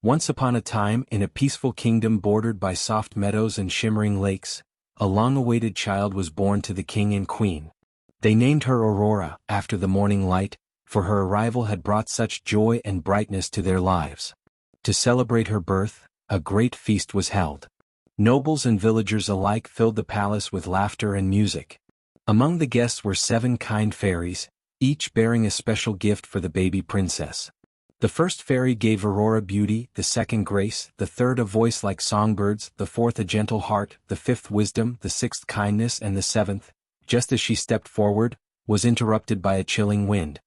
Once upon a time, in a peaceful kingdom bordered by soft meadows and shimmering lakes, a long-awaited child was born to the king and queen. They named her Aurora, after the morning light, for her arrival had brought such joy and brightness to their lives. To celebrate her birth, a great feast was held. Nobles and villagers alike filled the palace with laughter and music. Among the guests were 7 kind fairies, each bearing a special gift for the baby princess. The first fairy gave Aurora beauty, the second grace, the third a voice like songbirds, the fourth a gentle heart, the fifth wisdom, the sixth kindness, and the seventh, just as she stepped forward, was interrupted by a chilling wind.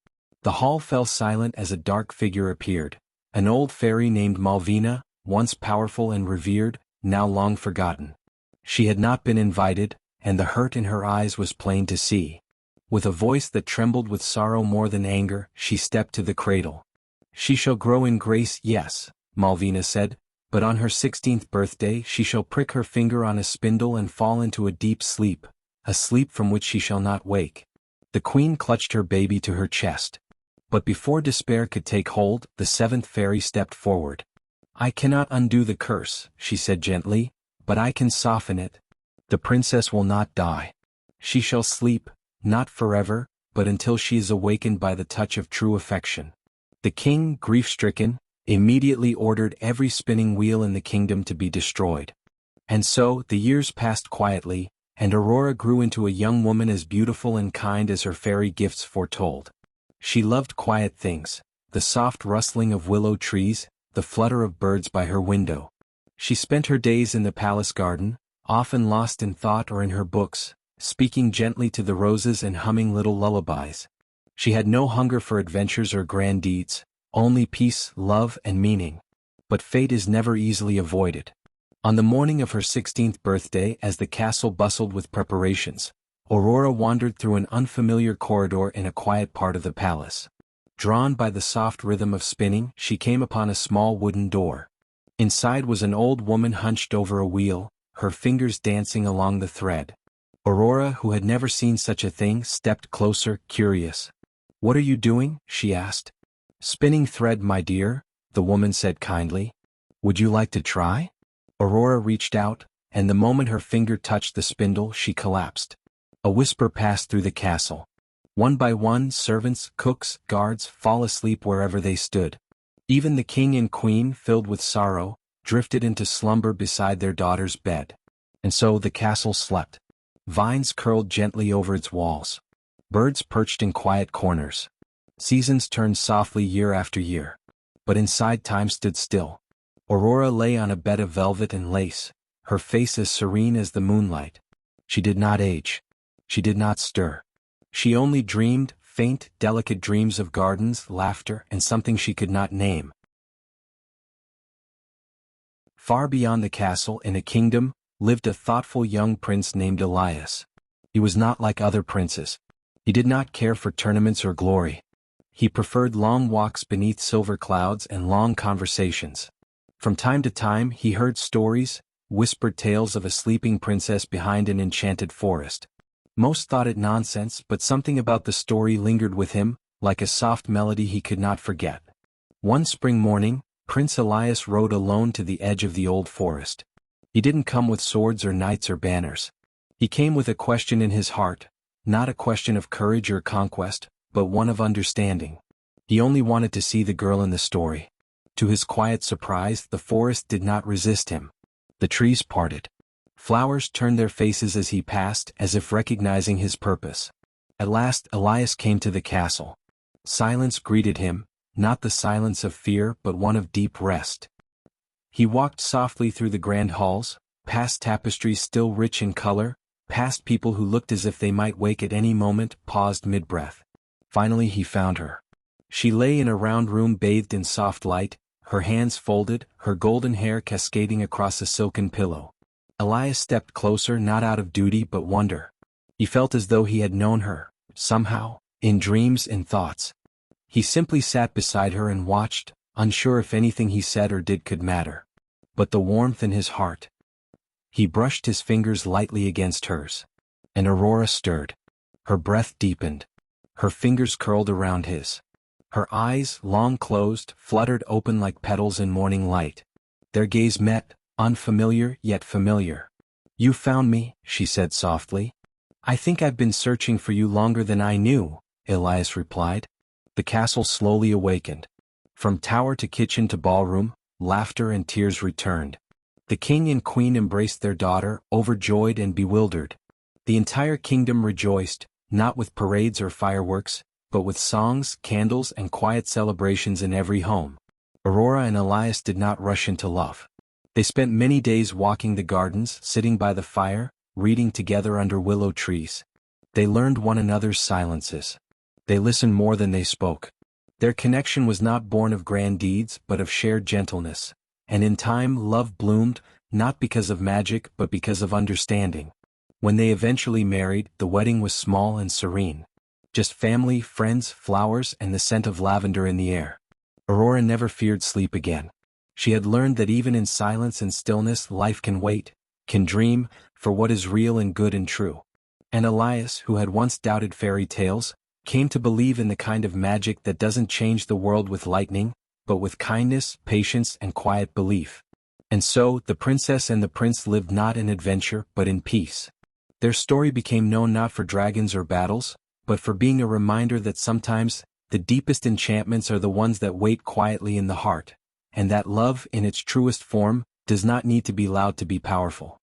The hall fell silent as a dark figure appeared, an old fairy named Malvina, once powerful and revered, now long forgotten. She had not been invited, and the hurt in her eyes was plain to see. With a voice that trembled with sorrow more than anger, she stepped to the cradle. "She shall grow in grace, yes," Malvina said, "but on her 16th birthday she shall prick her finger on a spindle and fall into a deep sleep, a sleep from which she shall not wake." The queen clutched her baby to her chest. But before despair could take hold, the 7th fairy stepped forward. "I cannot undo the curse," she said gently, "but I can soften it. The princess will not die. She shall sleep, not forever, but until she is awakened by the touch of true affection." The king, grief-stricken, immediately ordered every spinning wheel in the kingdom to be destroyed. And so, the years passed quietly, and Aurora grew into a young woman as beautiful and kind as her fairy gifts foretold. She loved quiet things, the soft rustling of willow trees, the flutter of birds by her window. She spent her days in the palace garden, often lost in thought or in her books, speaking gently to the roses and humming little lullabies. She had no hunger for adventures or grand deeds, only peace, love, and meaning. But fate is never easily avoided. On the morning of her 16th birthday, as the castle bustled with preparations, Aurora wandered through an unfamiliar corridor in a quiet part of the palace. Drawn by the soft rhythm of spinning, she came upon a small wooden door. Inside was an old woman hunched over a wheel, her fingers dancing along the thread. Aurora, who had never seen such a thing, stepped closer, curious. "What are you doing?" she asked. "Spinning thread, my dear," the woman said kindly. "Would you like to try?" Aurora reached out, and the moment her finger touched the spindle, she collapsed. A whisper passed through the castle. One by one, servants, cooks, guards fall asleep wherever they stood. Even the king and queen, filled with sorrow, drifted into slumber beside their daughter's bed. And so the castle slept. Vines curled gently over its walls. Birds perched in quiet corners. Seasons turned softly year after year. But inside time stood still. Aurora lay on a bed of velvet and lace, her face as serene as the moonlight. She did not age. She did not stir. She only dreamed, faint, delicate dreams of gardens, laughter, and something she could not name. Far beyond the castle, in a kingdom, lived a thoughtful young prince named Elias. He was not like other princes. He did not care for tournaments or glory. He preferred long walks beneath silver clouds and long conversations. From time to time he heard stories, whispered tales of a sleeping princess behind an enchanted forest. Most thought it nonsense, but something about the story lingered with him, like a soft melody he could not forget. One spring morning, Prince Elias rode alone to the edge of the old forest. He didn't come with swords or knights or banners. He came with a question in his heart, not a question of courage or conquest, but one of understanding. He only wanted to see the girl in the story. To his quiet surprise, the forest did not resist him. The trees parted. Flowers turned their faces as he passed, as if recognizing his purpose. At last, Elias came to the castle. Silence greeted him, not the silence of fear but one of deep rest. He walked softly through the grand halls, past tapestries still rich in color, past people who looked as if they might wake at any moment, paused mid-breath. Finally he found her. She lay in a round room bathed in soft light, her hands folded, her golden hair cascading across a silken pillow. Elias stepped closer, not out of duty but wonder. He felt as though he had known her, somehow, in dreams and thoughts. He simply sat beside her and watched, unsure if anything he said or did could matter. But the warmth in his heart. He brushed his fingers lightly against hers. And Aurora stirred. Her breath deepened. Her fingers curled around his. Her eyes, long closed, fluttered open like petals in morning light. Their gaze met, unfamiliar yet familiar. "You found me," she said softly. "I think I've been searching for you longer than I knew," Elias replied. The castle slowly awakened. From tower to kitchen to ballroom, laughter and tears returned. The king and queen embraced their daughter, overjoyed and bewildered. The entire kingdom rejoiced, not with parades or fireworks, but with songs, candles and quiet celebrations in every home. Aurora and Elias did not rush into love. They spent many days walking the gardens, sitting by the fire, reading together under willow trees. They learned one another's silences. They listened more than they spoke. Their connection was not born of grand deeds but of shared gentleness. And in time love bloomed, not because of magic but because of understanding. When they eventually married, the wedding was small and serene. Just family, friends, flowers, and the scent of lavender in the air. Aurora never feared sleep again. She had learned that even in silence and stillness life can wait, can dream, for what is real and good and true. And Elias, who had once doubted fairy tales, came to believe in the kind of magic that doesn't change the world with lightning, but with kindness, patience, and quiet belief. And so, the princess and the prince lived not in adventure but in peace. Their story became known not for dragons or battles, but for being a reminder that sometimes, the deepest enchantments are the ones that wait quietly in the heart, and that love, in its truest form, does not need to be loud to be powerful.